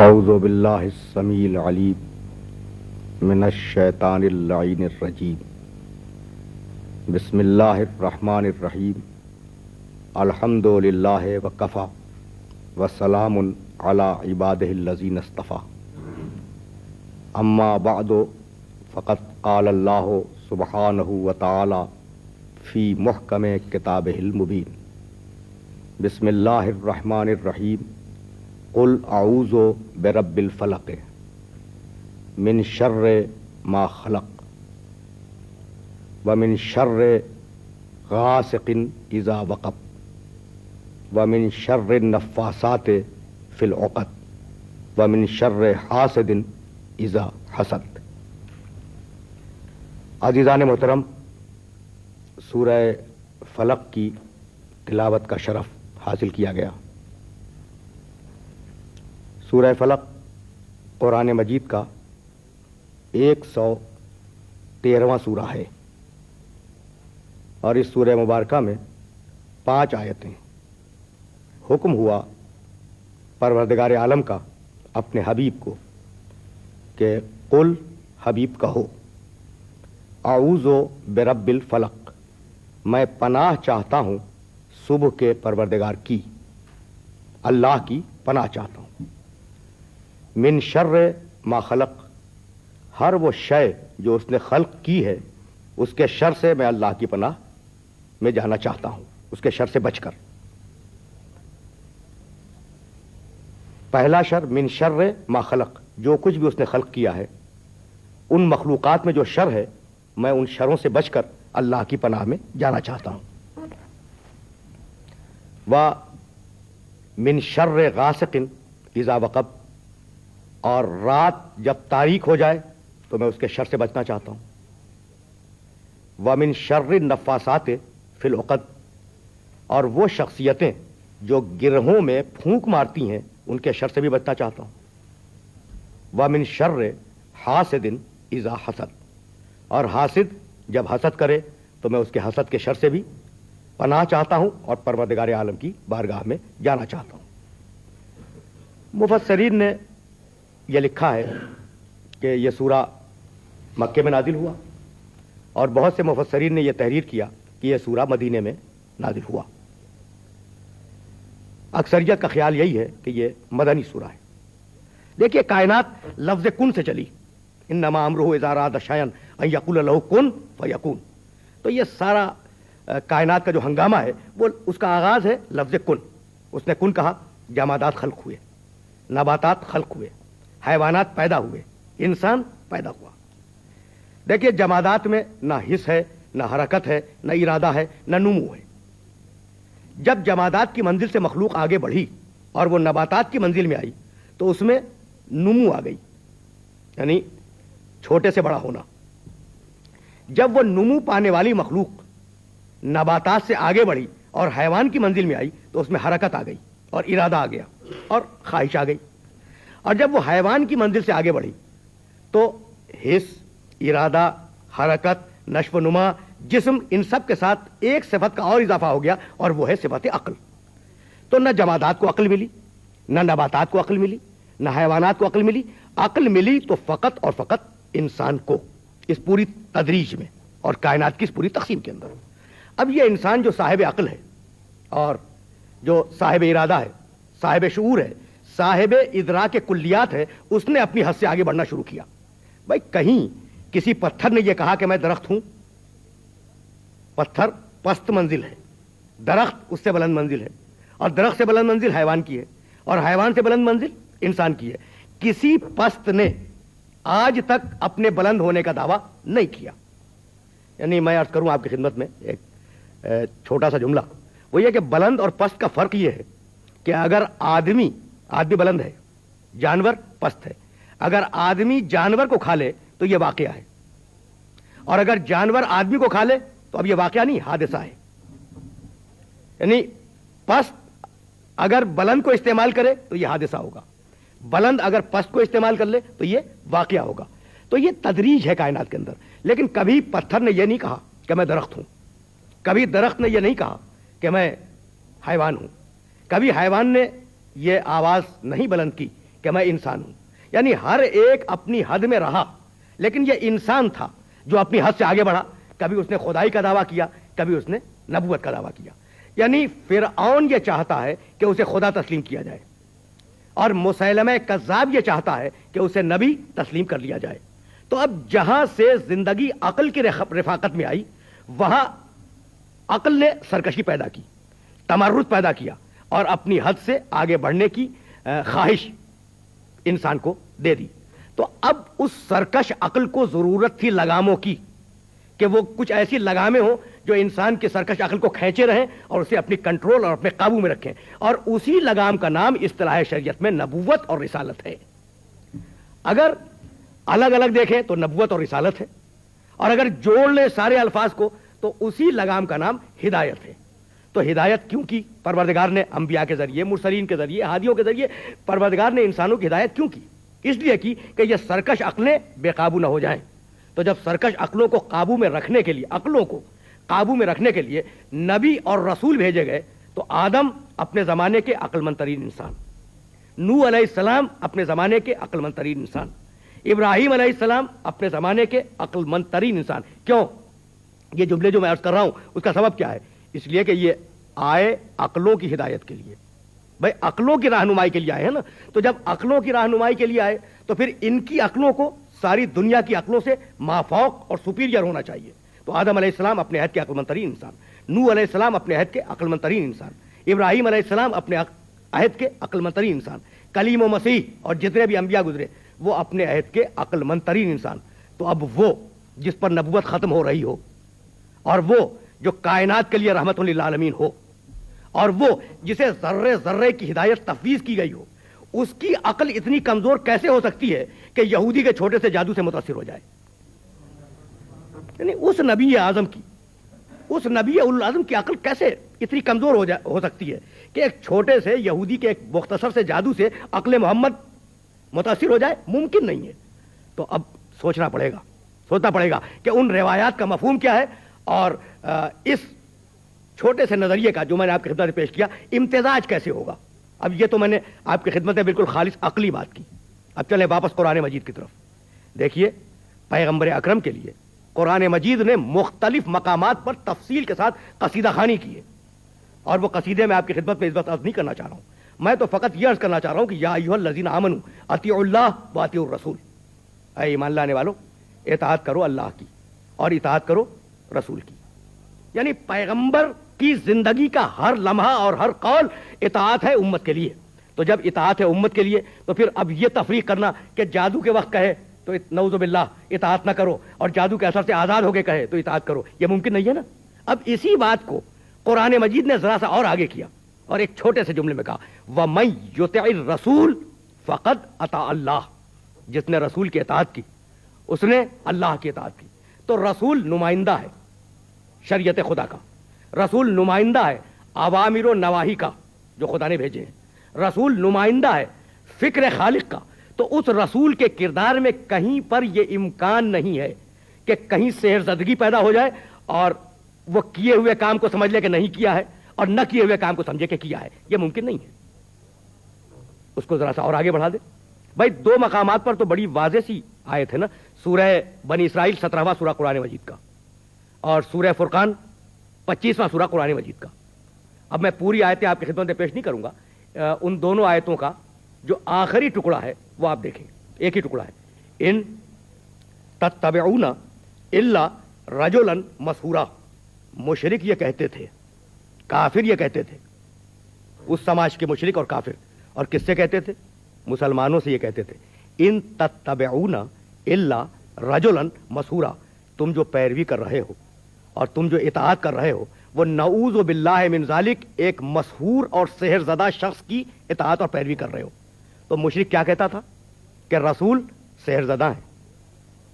اعوذ باللہ السمیع العلیم من الشیطان اللعین الرجیم بسم اللہ الرحمن الرحیم الحمد للہ وکفی وسلام علی عبادہ الذین اصطفی اما بعد فقد قال اللہ سبحانہ وتعالی فی محکم کتابہ المبین بسم اللہ الرحمن الرحیم قل اعوذ برب الفلق من شر ما خلق ومن شر غاسق اذا وقب ومن شر النفاثات فی العقد ومن شر حاسد اذا حسد۔ عزیزان محترم، سورہ فلق کی تلاوت کا شرف حاصل کیا گیا۔ سورہ فلق قرآن مجید کا 113واں سورہ ہے اور اس سورہ مبارکہ میں 5 آیتیں۔ حکم ہوا پروردگار عالم کا اپنے حبیب کو کہ قل، حبیب کہو، اعوذ برب الفلق، میں پناہ چاہتا ہوں صبح کے پروردگار کی، اللہ کی پناہ چاہتا ہوں۔ من شر ما خلق، ہر وہ شے جو اس نے خلق کی ہے اس کے شر سے میں اللہ کی پناہ میں جانا چاہتا ہوں، اس کے شر سے بچ کر۔ پہلا شر من شر ما خلق، جو کچھ بھی اس نے خلق کیا ہے، ان مخلوقات میں جو شر ہے میں ان شروں سے بچ کر اللہ کی پناہ میں جانا چاہتا ہوں۔ و من شر غاسق اذا وقب، اور رات جب تاریک ہو جائے تو میں اس کے شر سے بچنا چاہتا ہوں۔ وَمِن شَرِّ النَّفَّاثَاتِ فِي الْعُقَدِ، اور وہ شخصیتیں جو گرہوں میں پھونک مارتی ہیں ان کے شر سے بھی بچنا چاہتا ہوں۔ وَمِن شَرِّ حَاسِدٍ اِذَا حَسَدَ، اور حاسد جب حسد کرے تو میں اس کے حسد کے شر سے بھی پناہ چاہتا ہوں اور پروردگار عالم کی بارگاہ میں جانا چاہتا ہوں۔ مفسرین نے یہ لکھا ہے کہ یہ سورہ مکے میں نازل ہوا، اور بہت سے مفسرین نے یہ تحریر کیا کہ یہ سورہ مدینے میں نازل ہوا۔ اکثریت کا خیال یہی ہے کہ یہ مدنی سورہ ہے۔ دیکھیے، کائنات لفظ کن سے چلی، انما امرہ اذا اراد شیئا ان یقول لہ کن فیکون، تو یہ سارا کائنات کا جو ہنگامہ ہے وہ اس کا آغاز ہے لفظ کن۔ اس نے کن کہا، جمادات خلق ہوئے، نباتات خلق ہوئے، حیوانات پیدا ہوئے، انسان پیدا ہوا۔ دیکھیے، جمادات میں نہ حس ہے، نہ حرکت ہے، نہ ارادہ ہے، نہ نمو ہے۔ جب جمادات کی منزل سے مخلوق آگے بڑھی اور وہ نباتات کی منزل میں آئی تو اس میں نمو آ گئی، یعنی چھوٹے سے بڑا ہونا۔ جب وہ نمو پانے والی مخلوق نباتات سے آگے بڑھی اور حیوان کی منزل میں آئی تو اس میں حرکت آ گئی اور ارادہ آ گیا اور خواہش آ گئی۔ اور جب وہ حیوان کی منزل سے آگے بڑھی تو حس، ارادہ، حرکت، نشو و نما، جسم، ان سب کے ساتھ ایک صفت کا اور اضافہ ہو گیا اور وہ ہے صفت عقل۔ تو نہ جمادات کو عقل ملی، نہ نباتات کو عقل ملی، نہ حیوانات کو عقل ملی۔ عقل ملی تو فقط اور فقط انسان کو، اس پوری تدریج میں اور کائنات کی اس پوری تقسیم کے اندر۔ اب یہ انسان جو صاحب عقل ہے اور جو صاحب ارادہ ہے، صاحب شعور ہے، صاحب ادراک کلیات ہے، اس نے اپنی حد سے آگے بڑھنا شروع کیا۔ بھائی، کہیں کسی پتھر نے یہ کہا کہ میں درخت ہوں؟ پتھر پست منزل ہے، درخت اس سے بلند منزل ہے، اور درخت سے بلند منزل حیوان کی ہے، اور حیوان سے بلند منزل انسان کی ہے۔ کسی پست نے آج تک اپنے بلند ہونے کا دعویٰ نہیں کیا۔ یعنی میں عرض کروں آپ کی خدمت میں ایک چھوٹا سا جملہ، وہ یہ کہ بلند اور پست کا فرق یہ ہے کہ اگر آدمی بلند ہے، جانور پست ہے۔ اگر آدمی جانور کو کھا لے تو یہ واقعہ ہے، اور اگر جانور آدمی کو کھا لے تو اب یہ واقعہ نہیں، حادثہ ہے۔ یعنی پست اگر بلند کو استعمال کرے تو یہ حادثہ ہوگا، بلند اگر پست کو استعمال کر لے تو یہ واقعہ ہوگا۔ تو یہ تدریج ہے کائنات کے اندر۔ لیکن کبھی پتھر نے یہ نہیں کہا کہ میں درخت ہوں، کبھی درخت نے یہ نہیں کہا کہ میں حیوان ہوں، کبھی حیوان نے یہ آواز نہیں بلند کی کہ میں انسان ہوں. یعنی ہر ایک اپنی حد میں رہا, لیکن یہ انسان تھا جو اپنی حد سے آگے بڑھا. کبھی اس نے خدائی کا دعویٰ کیا, کبھی اس نے نبوت کا دعویٰ کیا. یعنی فرعون یہ چاہتا ہے کہ اسے خدا تسلیم کیا جائے, اور مسیلمہ کذاب یہ چاہتا ہے کہ اسے نبی تسلیم کر لیا جائے. تو اب جہاں سے زندگی عقل کی رفاقت میں آئی, وہاں عقل نے سرکشی پیدا کی, تمرد پیدا کیا, اور اپنی حد سے آگے بڑھنے کی خواہش انسان کو دے دی. تو اب اس سرکش عقل کو ضرورت تھی لگاموں کی, کہ وہ کچھ ایسی لگامیں ہوں جو انسان کی سرکش عقل کو کھینچے رہیں اور اسے اپنی کنٹرول اور اپنے قابو میں رکھیں. اور اسی لگام کا نام اصطلاح شریعت میں نبوت اور رسالت ہے. اگر الگ الگ دیکھیں تو نبوت اور رسالت ہے, اور اگر جوڑ لیں سارے الفاظ کو تو اسی لگام کا نام ہدایت ہے. تو ہدایت کیوں کی پروردگار نے؟ انبیاء کے ذریعے, مرسلین کے ذریعے, ہادیوں کے ذریعے پروردگار نے انسانوں کی ہدایت کیوں کی؟ اس لیے کی کہ یہ سرکش عقلیں بے قابو نہ ہو جائیں. تو جب سرکش عقلوں کو قابو میں رکھنے کے لیے, عقلوں کو قابو میں رکھنے کے لیے نبی اور رسول بھیجے گئے, تو آدم اپنے زمانے کے عقل مند ترین انسان, نوح علیہ السلام اپنے زمانے کے عقل مند ترین انسان, ابراہیم علیہ السلام اپنے زمانے کے عقل مند ترین انسان. کیوں؟ یہ جملے جو میں عرض کر رہا ہوں اس کا سبب کیا ہے؟ اس لیے کہ یہ آئے عقلوں کی ہدایت کے لیے. بھائی عقلوں کی رہنمائی کے لیے آئے ہیں نا, تو جب عقلوں کی رہنمائی کے لیے آئے تو پھر ان کی عقلوں کو ساری دنیا کی عقلوں سے مافوق اور سپیریئر ہونا چاہیے. تو آدم علیہ السلام اپنے عہد کے عقل مند ترین انسان, نوح علیہ السلام اپنے عہد کے عقل مند ترین انسان, ابراہیم علیہ السلام اپنے عہد کے عقل مند ترین انسان, کلیم و مسیح اور جتنے بھی انبیاء گزرے وہ اپنے عہد کے عقل مند ترین انسان. تو اب وہ جس پر نبوت ختم ہو رہی ہو, اور وہ جو کائنات کے لیے رحمت للعالمین ہو, اور وہ جسے ذرے ذرے کی ہدایت تفویض کی گئی ہو, اس کی عقل اتنی کمزور کیسے ہو سکتی ہے کہ یہودی کے چھوٹے سے جادو سے متاثر ہو جائے؟ یعنی اس نبی اعظم کی, اس نبی اولوالعزم کی عقل کیسے اتنی کمزور ہو سکتی ہے کہ ایک چھوٹے سے یہودی کے ایک مختصر سے جادو سے عقل محمد متاثر ہو جائے؟ ممکن نہیں ہے. تو اب سوچنا پڑے گا کہ ان روایات کا مفہوم کیا ہے, اور اس چھوٹے سے نظریے کا جو میں نے آپ کی خدمت میں پیش کیا امتزاج کیسے ہوگا. اب یہ تو میں نے آپ کی خدمت میں بالکل خالص عقلی بات کی. اب چلیں واپس قرآن مجید کی طرف. دیکھیے, پیغمبر اکرم کے لیے قرآن مجید نے مختلف مقامات پر تفصیل کے ساتھ قصیدہ خوانی کی ہے, اور وہ قصیدے میں آپ کی خدمت میں اس وقت عرض نہیں کرنا چاہ رہا ہوں. میں تو فقط یہ عرض کرنا چاہ رہا ہوں کہ یا ایھا الذین آمنوا اطیعوا اللہ واطیعوا الرسول, اے ایمان لانے والو اطاعت کرو اللہ کی اور اطاعت کرو رسول کی. یعنی پیغمبر کی زندگی کا ہر لمحہ اور ہر قول اطاعت ہے امت کے لیے. تو جب اطاعت ہے امت کے لیے تو پھر اب یہ تفریق کرنا کہ جادو کے وقت کہے تو نعوذ باللہ اطاعت نہ کرو, اور جادو کے اثر سے آزاد ہو کے کہے تو اطاعت کرو, یہ ممکن نہیں ہے نا. اب اسی بات کو قرآن مجید نے ذرا سا اور آگے کیا, اور ایک چھوٹے سے جملے میں کہا وَمَن یُطِعِ الرَّسُولَ فَقَدْ اطاع اللہ, جس نے رسول کی اطاعت کی اس نے اللہ کی اطاعت کی. تو رسول نمائندہ ہے شریعت خدا کا, رسول نمائندہ ہے اوامر و نواہی کا جو خدا نے بھیجے ہیں, رسول نمائندہ ہے فکر خالق کا. تو اس رسول کے کردار میں کہیں پر یہ امکان نہیں ہے کہ کہیں سحر زدگی پیدا ہو جائے اور وہ کیے ہوئے کام کو سمجھ لے کہ نہیں کیا ہے, اور نہ کیے ہوئے کام کو سمجھے کہ کیا ہے. یہ ممکن نہیں ہے. اس کو ذرا سا اور آگے بڑھا دے. بھائی دو مقامات پر تو بڑی واضح سی آیت ہے نا, سورہ بنی اسرائیل 17واں سورہ قرآن مجید کا, اور سورہ فرقان 25واں سورہ قرآن مجید کا. اب میں پوری آیتیں آپ کی خدمت میں پیش نہیں کروں گا, ان دونوں آیتوں کا جو آخری ٹکڑا ہے وہ آپ دیکھیں, ایک ہی ٹکڑا ہے, ان تتبعون الا رجلا مسحورا. مشرک یہ کہتے تھے, کافر یہ کہتے تھے, اس سماج کے مشرک اور کافر, اور کس سے کہتے تھے؟ مسلمانوں سے یہ کہتے تھے ان تتبعون الا رجلا مسحورا, تم جو پیروی کر رہے ہو اور تم جو اطاعت کر رہے ہو وہ نعوذ باللہ من ذالک ایک مسحور اور سحر زدہ شخص کی اطاعت اور پیروی کر رہے ہو. تو مشرک کیا کہتا تھا کہ رسول سحر زدہ ہیں,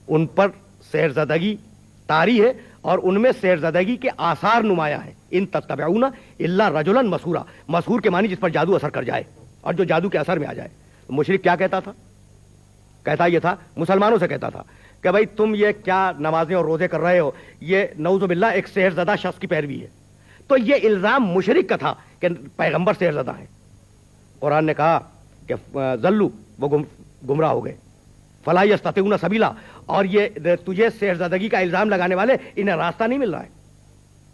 ان پر سحر زدگی طاری ہے اور ان میں سحر زدگی کے آثار نمایاں ہیں. ان تتبعون الا رجلا مسحورا, مسحور کے معنی جس پر جادو اثر کر جائے اور جو جادو کے اثر میں آ جائے. مشرک کیا کہتا تھا؟ کہتا یہ تھا, مسلمانوں سے کہتا تھا کہ بھائی تم یہ کیا نمازیں اور روزے کر رہے ہو, یہ نعوذ باللہ ایک سحر زدہ شخص کی پیروی ہے. تو یہ الزام مشرک کا تھا کہ پیغمبر سحر زدہ ہیں. قرآن نے کہا کہ ذلو وہ گمراہ ہو گئے، فلا یستطیعون سبیلا، اور یہ تجھے سحرزدگی کا الزام لگانے والے انہیں راستہ نہیں مل رہا ہے،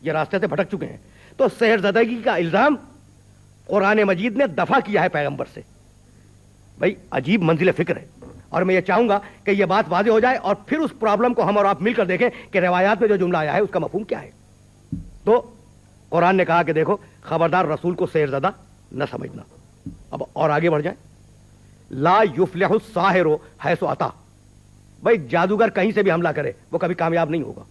یہ راستے سے بھٹک چکے ہیں۔ تو سحرزدگی کا الزام قرآن مجید نے دفع کیا ہے پیغمبر سے۔ بھائی عجیب منزل فکر ہے، اور میں یہ چاہوں گا کہ یہ بات واضح ہو جائے اور پھر اس پرابلم کو ہم اور آپ مل کر دیکھیں کہ روایات میں جو جملہ آیا ہے اس کا مفہوم کیا ہے۔ تو قرآن نے کہا کہ دیکھو خبردار رسول کو سحرزدہ نہ سمجھنا۔ اب اور آگے بڑھ جائیں، لا یفلح الساحر حیث اتی، بھائی جادوگر کہیں سے بھی حملہ کرے وہ کبھی کامیاب نہیں ہوگا۔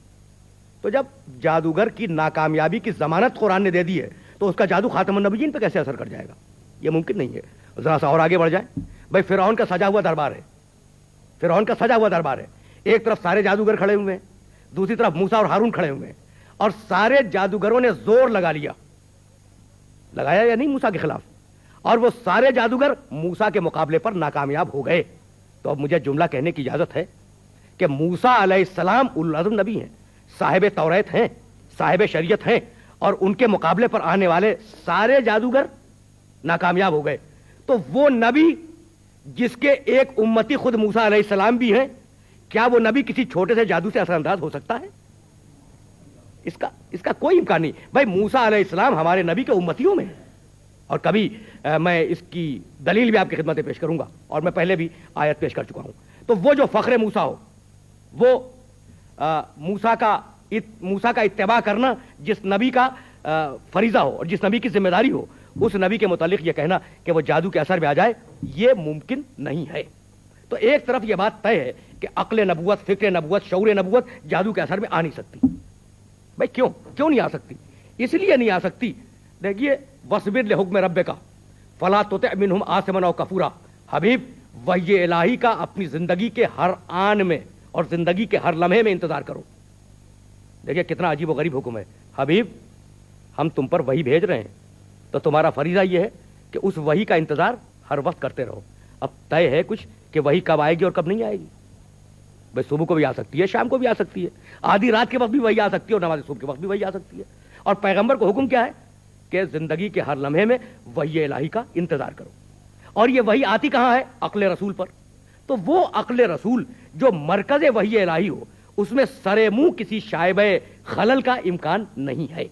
تو جب جادوگر کی ناکامیابی کی ضمانت قرآن نے دے دی ہے تو اس کا جادو خاتم النبیین پہ کیسے اثر کر جائے گا؟ یہ ممکن نہیں ہے۔ ذرا سا اور آگے بڑھ جائیں، بھائی فرعون کا سجا ہوا دربار ہے، فرعون کا سجا ہوا دربار ہے، ایک طرف سارے جادوگر کھڑے ہوئے ہیں، دوسری طرف موسیٰ اور ہارون کھڑے ہوئے ہیں، اور سارے جادوگروں نے زور لگا لیا، لگایا یا نہیں موسیٰ کے خلاف، اور وہ سارے جادوگر موسیٰ کے مقابلے پر ناکامیاب ہو گئے۔ تو اب مجھے جملہ کہنے کی اجازت ہے کہ موسیٰ علیہ السلام اولو العزم نبی ہیں، صاحب توریت ہیں، صاحب شریعت ہیں، اور ان کے مقابلے پر آنے والے سارے جادوگر ناکامیاب ہو گئے۔ تو وہ نبی جس کے ایک امتی خود موسیٰ علیہ السلام بھی ہیں، کیا وہ نبی کسی چھوٹے سے جادو سے اثر انداز ہو سکتا ہے؟ اس کا کوئی امکان نہیں۔ بھائی موسیٰ علیہ السلام ہمارے نبی کے امتیوں میں ہیں، اور کبھی میں اس کی دلیل بھی آپ کی خدمت میں پیش کروں گا، اور میں پہلے بھی آیت پیش کر چکا ہوں۔ تو وہ جو فخر موسیٰ ہو، وہ موسیٰ کا اتباع کرنا جس نبی کا فریضہ ہو اور جس نبی کی ذمہ داری ہو، اس نبی کے متعلق یہ کہنا کہ وہ جادو کے اثر میں آ جائے، یہ ممکن نہیں ہے۔ تو ایک طرف یہ بات طے ہے کہ عقل نبوت، فکر نبوت، شعور نبوت جادو کے اثر میں آ نہیں سکتی۔ بھائی کیوں نہیں آ سکتی؟ اس لیے نہیں آ سکتی، دیکھیے وَاصْبِرْ لِحُکْمِ رَبِّکَ فَلَا تُطِعْ مِنْہُمْ آثِمًا أَوْ کَفُورًا۔ حبیب وحی الہی کا اپنی زندگی کے ہر آن میں اور زندگی کے ہر لمحے میں انتظار کرو۔ دیکھیے کتنا عجیب و غریب حکم ہے، حبیب ہم تم پر وحی بھیج رہے ہیں تو تمہارا فریضہ یہ ہے کہ اس وحی کا انتظار ہر وقت کرتے رہو۔ اب طے ہے کچھ کہ وحی کب آئے گی اور کب نہیں آئے گی؟ بھائی صبح کو بھی آ سکتی ہے، شام کو بھی آ سکتی ہے، آدھی رات کے وقت بھی وحی آ سکتی ہے، اور نماز صبح کے وقت بھی وحی آ سکتی ہے۔ اور پیغمبر کو حکم کیا ہے کہ زندگی کے ہر لمحے میں وحی الہی کا انتظار کرو۔ اور یہ وحی آتی کہاں ہے؟ عقل رسول پر۔ تو وہ عقل رسول جو مرکز وحی الہی ہو، اس میں سرے منہ کسی شائبہ خلل کا امکان نہیں ہے۔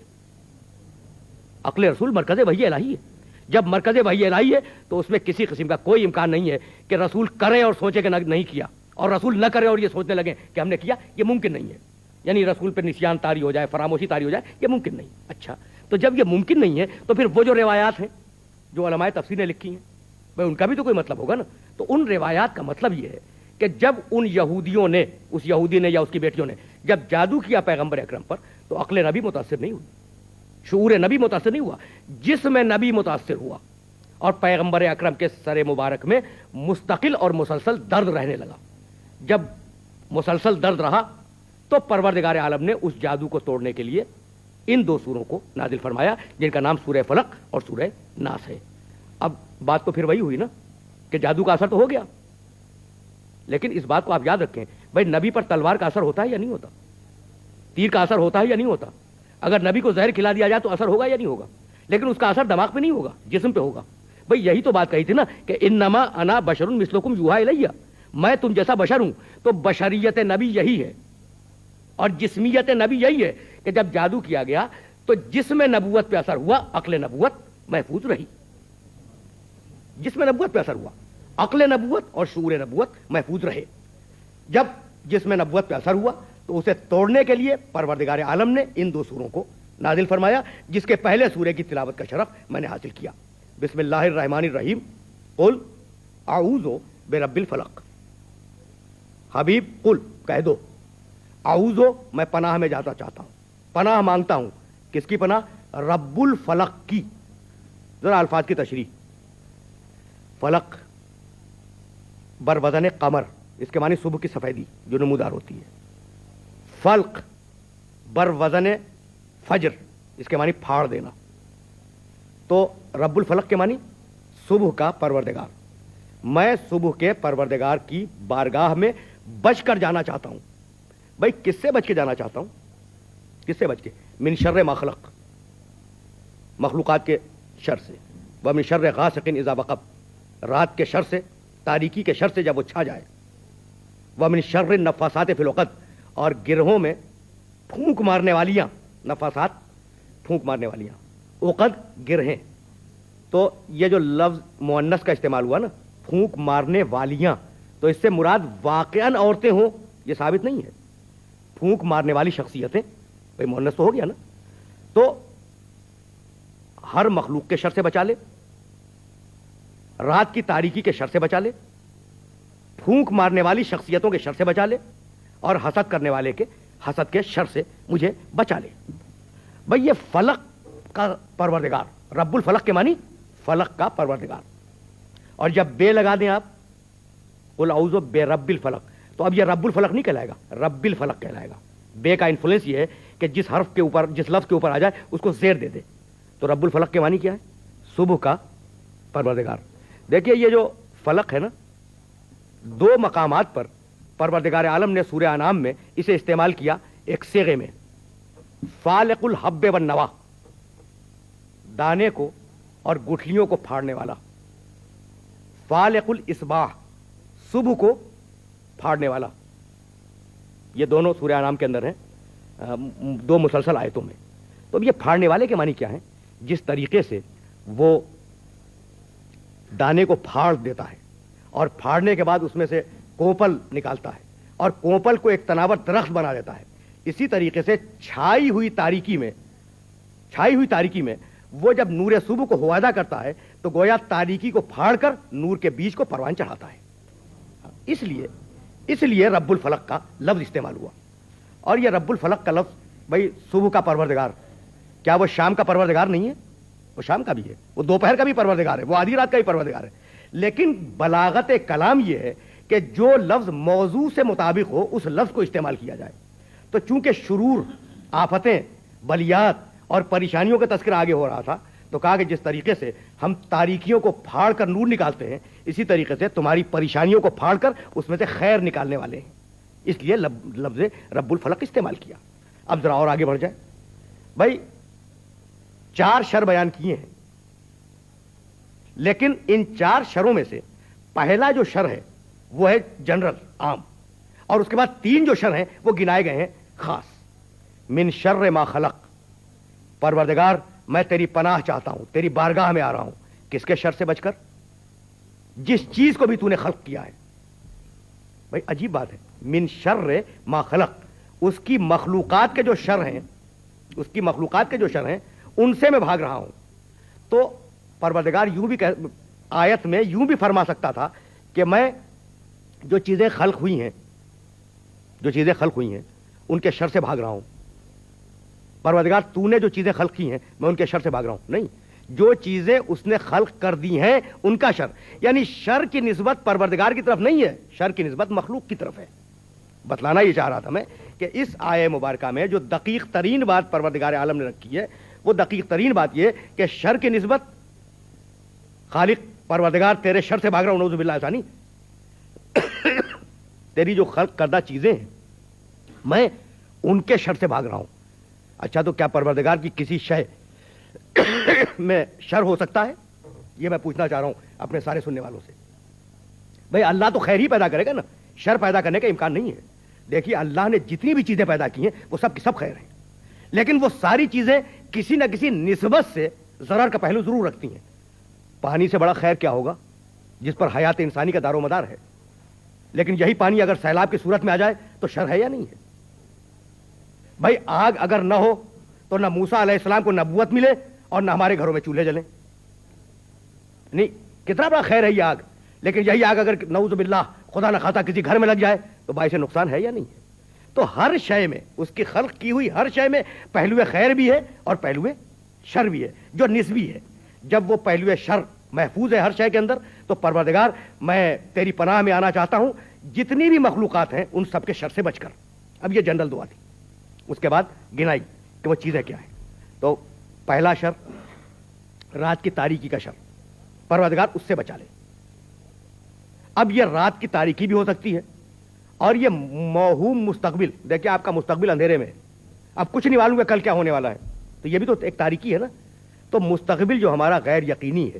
عقل رسول مرکز وحی الہی ہے۔ جب مرکز وحی الہی ہے تو اس میں کسی قسم کا کوئی امکان نہیں ہے کہ رسول کرے اور سوچے کہ نہیں کیا، اور رسول نہ کرے اور یہ سوچنے لگے کہ ہم نے کیا، یہ ممکن نہیں ہے۔ یعنی رسول پہ نسیان طاری ہو جائے، فراموشی طاری ہو جائے، یہ ممکن نہیں۔ اچھا، تو جب یہ ممکن نہیں ہے تو پھر وہ جو روایات ہیں جو علماء تفسیر نے لکھی ہیں، بھائی ان کا بھی تو کوئی مطلب ہوگا نا۔ تو ان روایات کا مطلب یہ ہے کہ جب ان یہودیوں نے، اس یہودی نے یا اس کی بیٹیوں نے جب جادو کیا پیغمبر اکرم پر، تو عقل نبی متاثر نہیں ہوئی، شعور نبی متاثر نہیں ہوا، جسم نبی متاثر ہوا، اور پیغمبر اکرم کے سر مبارک میں مستقل اور مسلسل درد رہنے لگا۔ جب مسلسل درد رہا تو پروردگار عالم نے اس جادو کو توڑنے کے لیے ان دو سوروں کو نازل فرمایا، جن کا نام سورہ فلق اور سورہ ناس ہے۔ اب بات تو پھر وہی ہوئی نا کہ جادو کا اثر تو ہو گیا، لیکن اس بات کو آپ یاد رکھیں، بھائی نبی پر تلوار کا اثر ہوتا ہے یا نہیں ہوتا؟ تیر کا اثر ہوتا ہے یا نہیں ہوتا؟ اگر نبی کو زہر کھلا دیا جائے تو اثر ہوگا یا نہیں ہوگا؟ لیکن اس کا اثر دماغ پہ نہیں ہوگا، جسم پہ ہوگا۔ بھئی یہی تو بات کہی تھی نا کہ انما انا بشر مثلکم یوحی الیہ، میں تم جیسا بشر ہوں۔ تو بشریت نبی یہی ہے اور جسمیت نبی یہی ہے کہ جب جادو کیا گیا تو جسم نبوت پہ اثر ہوا، عقل نبوت محفوظ رہی۔ جسم نبوت پہ اثر ہوا، عقل نبوت اور شعور نبوت محفوظ رہے۔ جب جسم نبوت پہ اثر ہوا تو اسے توڑنے کے لیے پروردگار عالم نے ان دو سوروں کو نازل فرمایا، جس کے پہلے سورے کی تلاوت کا شرف میں نے حاصل کیا۔ بسم اللہ الرحمن الرحیم، قل اعوذ برب الفلق۔ حبیب قل کہہ دو، اعوذ میں پناہ میں جاتا چاہتا ہوں، پناہ مانگتا ہوں، کس کی پناہ؟ رب الفلق کی۔ ذرا الفاظ کی تشریح۔ فلق بر وزن قمر، اس کے معنی صبح کی سفیدی جو نمودار ہوتی ہے۔ فلق بر وزن فجر، اس کے معنی پھاڑ دینا۔ تو رب الفلق کے معنی صبح کا پروردگار۔ میں صبح کے پروردگار کی بارگاہ میں بچ کر جانا چاہتا ہوں۔ بھائی کس سے بچ کے جانا چاہتا ہوں؟ کس سے بچ کے؟ من شر ما خلق، مخلوقات کے شر سے، ومن شر غاسق اذا وقب، رات کے شر سے، تاریکی کے شر سے جب وہ چھا جائے، وَمِن شَرِّ النَّفَّاثَاتِ فِی الْعُقَدِ، اور گرہوں میں پھونک مارنے والیاں، نفاسات پھونک مارنے والیاں، عقد گرہیں، تو یہ جو لفظ مؤنث کا استعمال ہوا نا، پھونک مارنے والیاں، تو اس سے مراد واقعاً عورتیں ہوں یہ ثابت نہیں ہے، پھونک مارنے والی شخصیتیں، بھائی مؤنث تو ہو گیا نا، تو ہر مخلوق کے شر سے بچا لے، رات کی تاریکی کے شر سے بچا لے، پھونک مارنے والی شخصیتوں کے شر سے بچا لے، اور حسد کرنے والے کے حسد کے شر سے مجھے بچا لے۔ بھئی یہ فلق کا پروردگار، رب الفلق کے معنی فلق کا پروردگار، اور جب بے لگا دیں آپ، قل اعوذ برب الفلق، تو اب یہ رب الفلق نہیں کہلائے گا، رب الفلق کہلائے گا۔ بے کا انفلوئنس یہ ہے کہ جس حرف کے اوپر، جس لفظ کے اوپر آ جائے اس کو زیر دے دے، تو رب الفلق کے معنی کیا ہے؟ صبح کا پروردگار۔ دیکھیے یہ جو فلق ہے نا، دو مقامات پر پروردگار عالم نے سورہ انعام میں اسے استعمال کیا ایک صیغے میں، فالق الحب والنوا، دانے کو اور گٹھلیوں کو پھاڑنے والا، فالق الاصباح، صبح کو پھاڑنے والا، یہ دونوں سورہ انعام کے اندر ہیں، دو مسلسل آیتوں میں۔ تو اب یہ پھاڑنے والے کے معنی کیا ہیں؟ جس طریقے سے وہ دانے کو پھاڑ دیتا ہے اور پھاڑنے کے بعد اس میں سے کوپل نکالتا ہے اور کوپل کو ایک تناور درخت بنا دیتا ہے، اسی طریقے سے چھائی ہوئی تاریکی میں وہ جب نور صبح کو ہوادہ کرتا ہے تو گویا تاریکی کو پھاڑ کر نور کے بیج کو پروان چڑھاتا ہے۔ اس لیے رب الفلق کا لفظ استعمال ہوا۔ اور یہ رب الفلق کا لفظ، بھائی صبح کا پروردگار، کیا وہ شام کا پروردگار نہیں ہے؟ وہ شام کا بھی ہے، وہ دوپہر کا بھی پروردگار ہے، وہ آدھی رات کا بھی پروردگار ہے، لیکن بلاغت کلام یہ ہے کہ جو لفظ موضوع سے مطابق ہو اس لفظ کو استعمال کیا جائے۔ تو چونکہ شرور، آفتیں، بلیات اور پریشانیوں کا تذکرہ آگے ہو رہا تھا، تو کہا کہ جس طریقے سے ہم تاریکیوں کو پھاڑ کر نور نکالتے ہیں، اسی طریقے سے تمہاری پریشانیوں کو پھاڑ کر اس میں سے خیر نکالنے والے ہیں، اس لیے لفظ رب الفلق استعمال کیا۔ اب ذرا اور آگے بڑھ جائے۔ بھائی 4 شر بیان کیے ہیں، لیکن ان 4 شروں میں سے پہلا جو شر ہے وہ ہے جنرل، عام، اور اس کے بعد 3 جو شر ہیں وہ گنائے گئے ہیں خاص۔ من شر ما خلق، پروردگار میں تیری پناہ چاہتا ہوں، تیری بارگاہ میں آ رہا ہوں، کس کے شر سے بچ کر؟ جس چیز کو بھی تو نے خلق کیا ہے۔ بھائی عجیب بات ہے، من شر ما خلق، اس کی مخلوقات کے جو شر ہیں، ان سے میں بھاگ رہا ہوں۔ تو پروردگار یوں بھی آیت میں یوں بھی فرما سکتا تھا کہ میں جو چیزیں خلق ہوئی ہیں ان کے شر سے بھاگ رہا ہوں۔ پروردگار تو نے جو چیزیں خلق کی ہیں میں ان کے شر سے بھاگ رہا ہوں، نہیں، جو چیزیں اس نے خلق کر دی ہیں ان کا شر، یعنی شر کی نسبت پروردگار کی طرف نہیں ہے، شر کی نسبت مخلوق کی طرف ہے۔ بتلانا یہ چاہ رہا تھا میں کہ اس آیہ مبارکہ میں جو دقیق ترین بات پروردگار عالم نے رکھی ہے، وہ دقیق ترین بات یہ کہ شر کی نسبت خالق پروردگار تیرے شر سے بھاگ رہا ہوں، نعوذ باللہ، ایسا نہیں، تیری جو خلق کردہ چیزیں ہیں میں ان کے شر سے بھاگ رہا ہوں۔ اچھا تو کیا پروردگار کی کسی شے میں شر ہو سکتا ہے؟ یہ میں پوچھنا چاہ رہا ہوں اپنے سارے سننے والوں سے۔ بھئی اللہ تو خیر ہی پیدا کرے گا نا، شر پیدا کرنے کا امکان نہیں ہے۔ دیکھیے اللہ نے جتنی بھی چیزیں پیدا کی ہیں وہ سب کی سب خیر ہیں، لیکن وہ ساری چیزیں کسی نہ کسی نسبت سے ضرر کا پہلو ضرور رکھتی ہیں۔ پانی سے بڑا خیر کیا ہوگا جس پر حیات انسانی کا دار و مدار ہے، لیکن یہی پانی اگر سیلاب کی صورت میں آ جائے تو شر ہے یا نہیں ہے؟ بھائی آگ اگر نہ ہو تو نہ موسیٰ علیہ السلام کو نبوت ملے اور نہ ہمارے گھروں میں چولہے جلیں، نہیں، کتنا بڑا خیر ہے یہ آگ، لیکن یہی آگ اگر نعوذ باللہ خدا نہ خواستہ کسی گھر میں لگ جائے تو باعث نقصان ہے یا نہیں ہے؟ تو ہر شے میں، اس کی خلق کی ہوئی ہر شے میں پہلو خیر بھی ہے اور پہلو شر بھی ہے جو نسبی ہے۔ جب وہ پہلو شر محفوظ ہے ہر شے کے اندر تو پروردگار میں تیری پناہ میں آنا چاہتا ہوں جتنی بھی مخلوقات ہیں ان سب کے شر سے بچ کر۔ اب یہ جنرل دعا تھی، اس کے بعد گنائی کہ وہ چیزیں کیا ہیں۔ تو پہلا شر رات کی تاریکی کا شر، پروردگار اس سے بچا لے۔ اب یہ رات کی تاریکی بھی ہو سکتی ہے اور یہ موہوم مستقبل، دیکھیں آپ کا مستقبل اندھیرے میں ہے، اب کچھ نہیں معلوم کہ کل کیا ہونے والا ہے، تو یہ بھی تو ایک تاریکی ہے نا۔ تو مستقبل جو ہمارا غیر یقینی ہے،